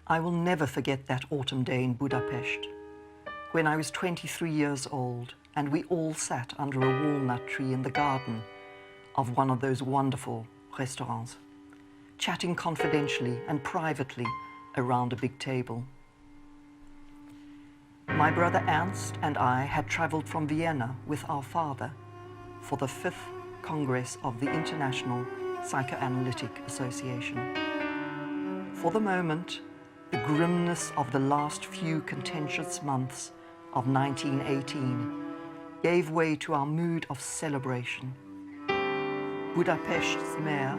I will never forget that autumn day in Budapest, when I was 23 years old and we all sat under a walnut tree in the garden of one of those wonderful restaurants, chatting confidentially and privately around a big table. My brother Ernst and I had traveled from Vienna with our father for the 5th Congress of the International Psychoanalytic Association. For the moment, the grimness of the last few contentious months of 1918 gave way to our mood of celebration. Budapest's mayor,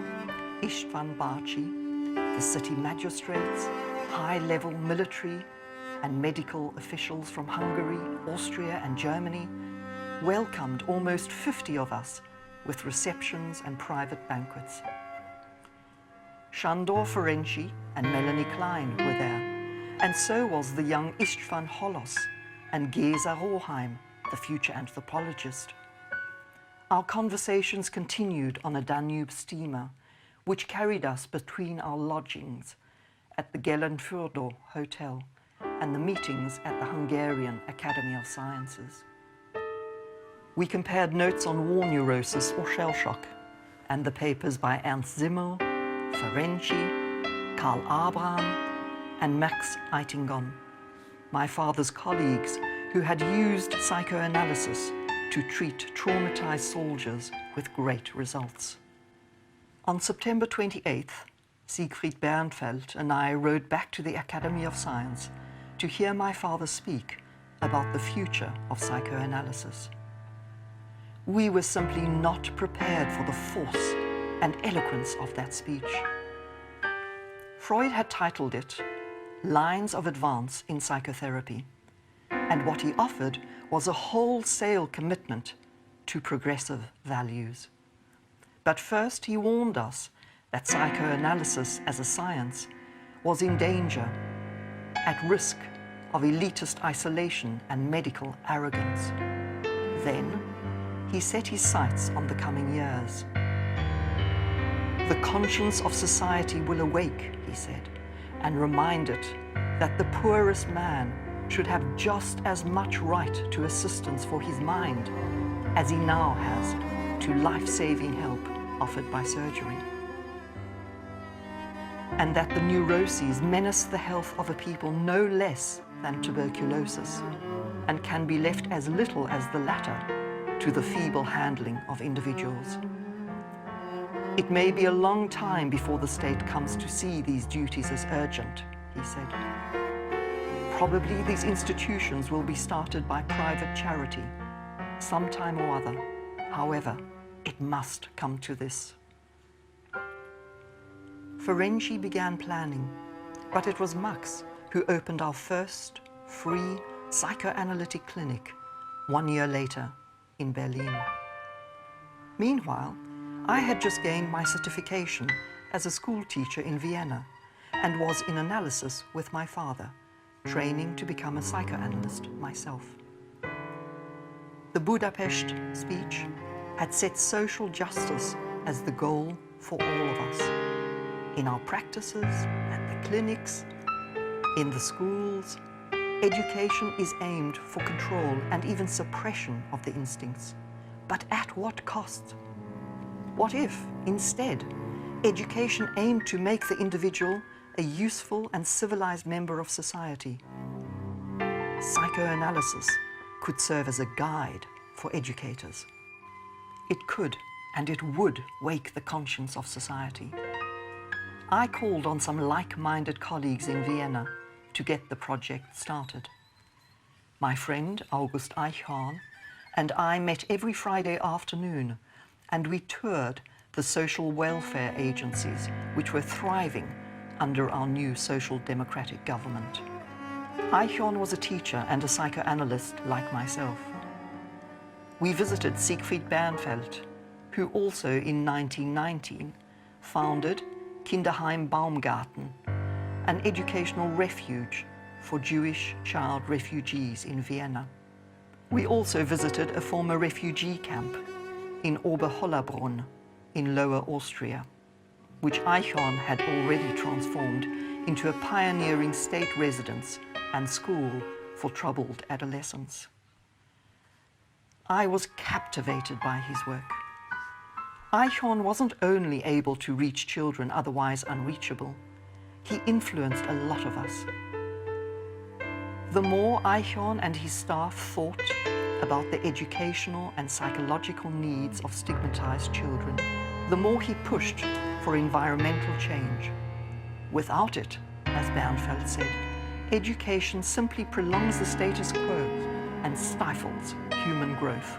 István Bácsi, the city magistrates, high-level military and medical officials from Hungary, Austria and Germany welcomed almost 50 of us with receptions and private banquets. Sándor Ferenczi and Melanie Klein were there, and so was the young István Holos and Géza Roheim, the future anthropologist. Our conversations continued on a Danube steamer, which carried us between our lodgings at the Gellenfürdo Hotel and the meetings at the Hungarian Academy of Sciences. We compared notes on war neurosis or shell shock and the papers by Ernst Simmel, Ferenczi, Karl Abraham and Max Eitingon, my father's colleagues who had used psychoanalysis to treat traumatized soldiers with great results. On September 28th, Siegfried Bernfeld and I rode back to the Academy of Science to hear my father speak about the future of psychoanalysis. We were simply not prepared for the force and eloquence of that speech. Freud had titled it Lines of Advance in Psychotherapy, and what he offered was a wholesale commitment to progressive values. But first he warned us that psychoanalysis as a science was in danger, at risk of elitist isolation and medical arrogance. Then he set his sights on the coming years. The conscience of society will awake, he said, and remind it that the poorest man should have just as much right to assistance for his mind as he now has to life-saving help offered by surgery. And that the neuroses menace the health of a people no less than tuberculosis, and can be left as little as the latter to the feeble handling of individuals. It may be a long time before the state comes to see these duties as urgent, he said. Probably these institutions will be started by private charity, sometime or other. However, it must come to this. Ferenczi began planning, but it was Max who opened our first free psychoanalytic clinic 1 year later in Berlin. Meanwhile, I had just gained my certification as a school teacher in Vienna and was in analysis with my father, training to become a psychoanalyst myself. The Budapest speech had set social justice as the goal for all of us. In our practices, at the clinics, in the schools, education is aimed for control and even suppression of the instincts. But at what cost? What if, instead, education aimed to make the individual a useful and civilized member of society? Psychoanalysis could serve as a guide for educators. It could, and it would, wake the conscience of society. I called on some like-minded colleagues in Vienna to get the project started. My friend August Eichhorn and I met every Friday afternoon, and we toured the social welfare agencies which were thriving under our new social democratic government. Eichhorn was a teacher and a psychoanalyst like myself. We visited Siegfried Bernfeld, who also in 1919 founded Kinderheim Baumgarten, an educational refuge for Jewish child refugees in Vienna. We also visited a former refugee camp in Oberhollabrunn in Lower Austria. which Eichhorn had already transformed into a pioneering state residence and school for troubled adolescents. I was captivated by his work. Eichhorn wasn't only able to reach children otherwise unreachable, he influenced a lot of us. The more Eichhorn and his staff thought about the educational and psychological needs of stigmatized children, the more he pushed for environmental change. Without it, as Bernfeld said, education simply prolongs the status quo and stifles human growth.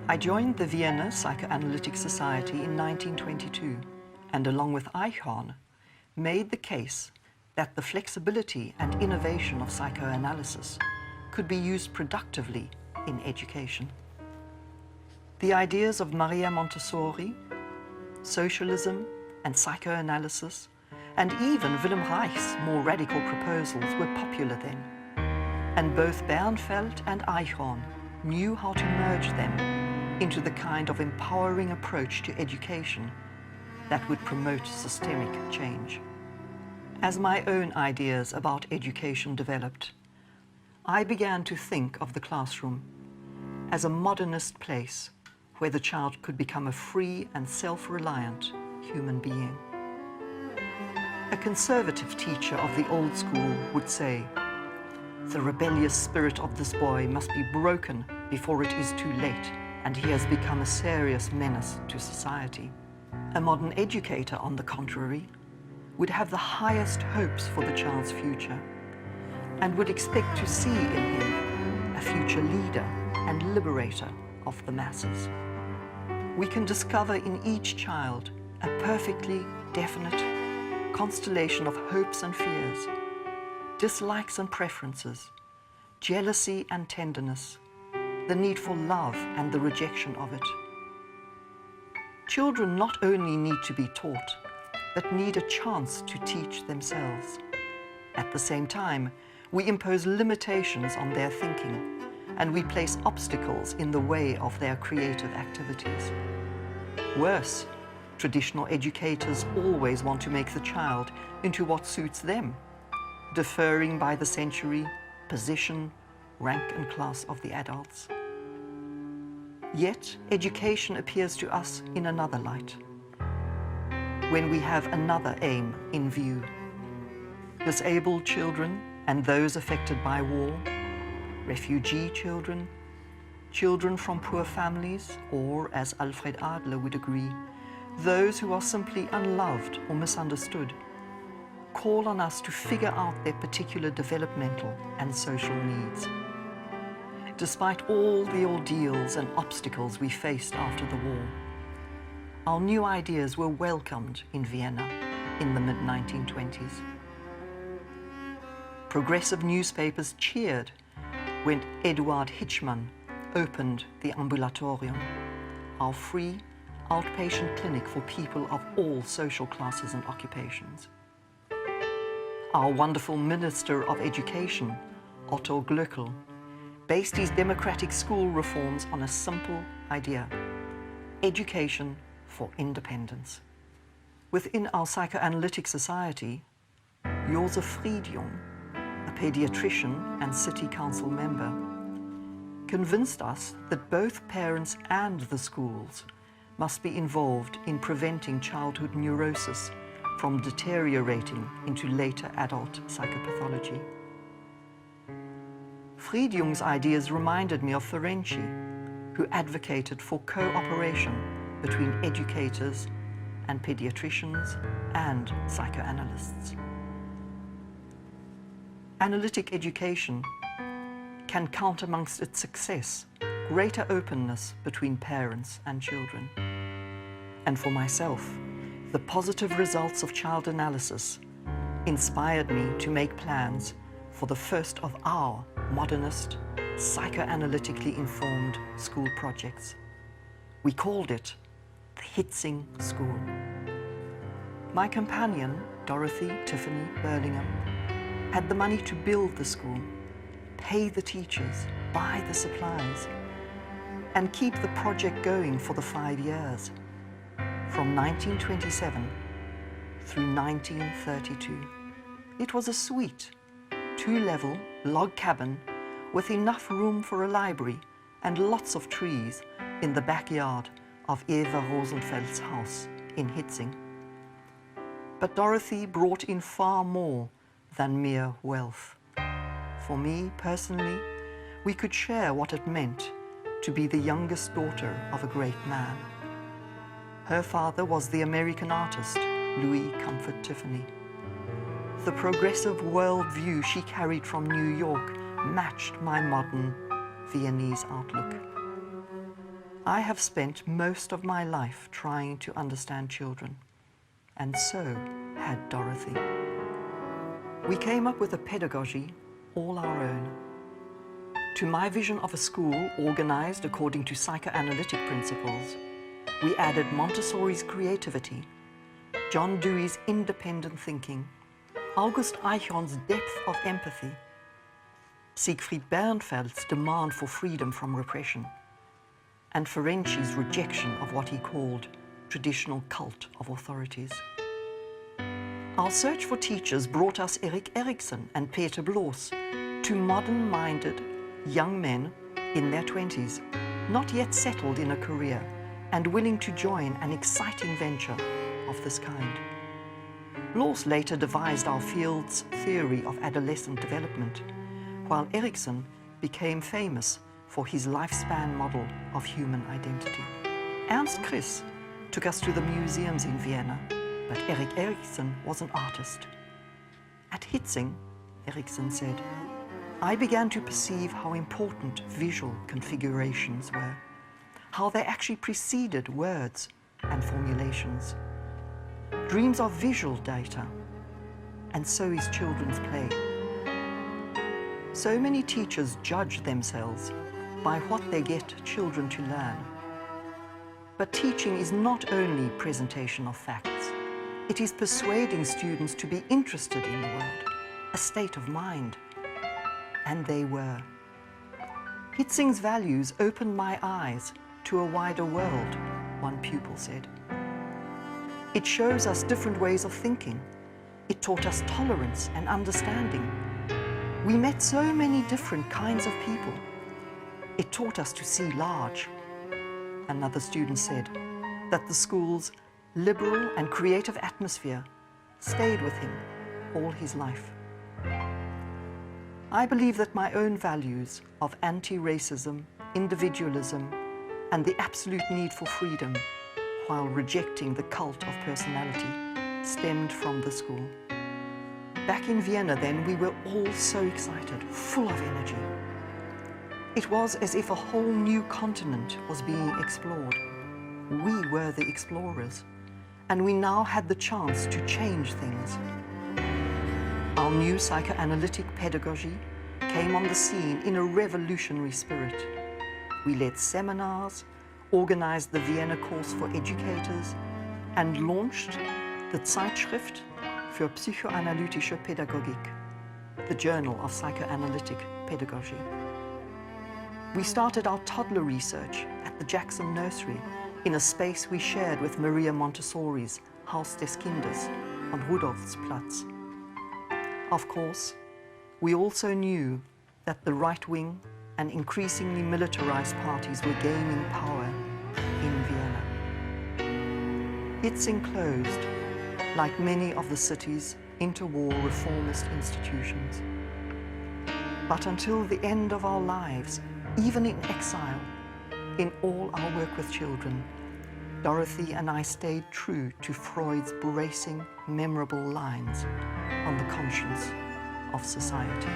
I joined the Vienna Psychoanalytic Society in 1922 and, along with Eichhorn, made the case that the flexibility and innovation of psychoanalysis could be used productively in education. The ideas of Maria Montessori, socialism and psychoanalysis, and even Wilhelm Reich's more radical proposals were popular then, and both Bernfeld and Eichhorn knew how to merge them into the kind of empowering approach to education that would promote systemic change. As my own ideas about education developed, I began to think of the classroom as a modernist place where the child could become a free and self-reliant human being. A conservative teacher of the old school would say, "The rebellious spirit of this boy must be broken before it is too late, and he has become a serious menace to society." A modern educator, on the contrary, would have the highest hopes for the child's future and would expect to see in him a future leader and liberator of the masses. We can discover in each child a perfectly definite constellation of hopes and fears, dislikes and preferences, jealousy and tenderness, the need for love and the rejection of it. Children not only need to be taught, but need a chance to teach themselves. At the same time, we impose limitations on their thinking, and we place obstacles in the way of their creative activities. Worse, traditional educators always want to make the child into what suits them, deferring by the century, position, rank and class of the adults. Yet, education appears to us in another light, when we have another aim in view. Disabled children and those affected by war, refugee children, children from poor families, or, as Alfred Adler would agree, those who are simply unloved or misunderstood, call on us to figure out their particular developmental and social needs. Despite all the ordeals and obstacles we faced after the war, our new ideas were welcomed in Vienna in the mid-1920s. Progressive newspapers cheered when Eduard Hitschmann opened the Ambulatorium, our free outpatient clinic for people of all social classes and occupations. Our wonderful Minister of Education, Otto Glöckl, based his democratic school reforms on a simple idea: education for independence. Within our psychoanalytic society, Josef Friedjung, a pediatrician and city council member, convinced us that both parents and the schools must be involved in preventing childhood neurosis from deteriorating into later adult psychopathology. Friedjung's ideas reminded me of Ferenczi, who advocated for cooperation between educators and pediatricians and psychoanalysts. Analytic education can count amongst its success greater openness between parents and children. And for myself, the positive results of child analysis inspired me to make plans for the first of our modernist, psychoanalytically informed school projects. We called it the HIETZING School. My companion, Dorothy Tiffany Burlingham, had the money to build the school, pay the teachers, buy the supplies, and keep the project going for the 5 years. from 1927 through 1932. It was a sweet, two-level log cabin with enough room for a library and lots of trees in the backyard of Eva Rosenfeld's house in HIETZING. But Dorothy brought in far more than mere wealth. For me, personally, we could share what it meant to be the youngest daughter of a great man. Her father was the American artist, Louis Comfort Tiffany. The progressive worldview she carried from New York matched my modern Viennese outlook. I have spent most of my life trying to understand children, and so had Dorothy. We came up with a pedagogy all our own. To my vision of a school organized according to psychoanalytic principles, we added Montessori's creativity, John Dewey's independent thinking, August Eichhorn's depth of empathy, Siegfried Bernfeld's demand for freedom from repression, and Ferenczi's rejection of what he called traditional cult of authorities. Our search for teachers brought us Erik Erikson and Peter Bloss, two modern-minded young men in their 20s, not yet settled in a career and willing to join an exciting venture of this kind. Bloss later devised our field's theory of adolescent development, while Erikson became famous for his lifespan model of human identity. Ernst Kriss took us to the museums in Vienna, but Erik Erikson was an artist. At HIETZING, Erikson said, I began to perceive how important visual configurations were, how they actually preceded words and formulations. Dreams are visual data, and so is children's play. So many teachers judge themselves by what they get children to learn. But teaching is not only presentation of facts. It is persuading students to be interested in the world, a state of mind. And they were. HIETZING's values opened my eyes to a wider world, one pupil said. It shows us different ways of thinking. It taught us tolerance and understanding. We met so many different kinds of people. It taught us to see large. Another student said that the school's liberal and creative atmosphere stayed with him all his life. I believe that my own values of anti-racism, individualism, and the absolute need for freedom, while rejecting the cult of personality, stemmed from the school. Back in Vienna then, we were all so excited, full of energy. It was as if a whole new continent was being explored. We were the explorers, and we now had the chance to change things. Our new psychoanalytic pedagogy came on the scene in a revolutionary spirit. We led seminars, organized the Vienna course for educators, and launched the Zeitschrift für psychoanalytische Pädagogik, the Journal of Psychoanalytic Pedagogy. We started our toddler research at the Jackson Nursery in a space we shared with Maria Montessori's Haus des Kindes on Rudolfsplatz. Of course, we also knew that the right-wing and increasingly militarized parties were gaining power in Vienna. HIETZING closed, like many of the city's interwar reformist institutions. But until the end of our lives, even in exile, in all our work with children, Dorothy and I stayed true to Freud's bracing, memorable lines on the conscience of society.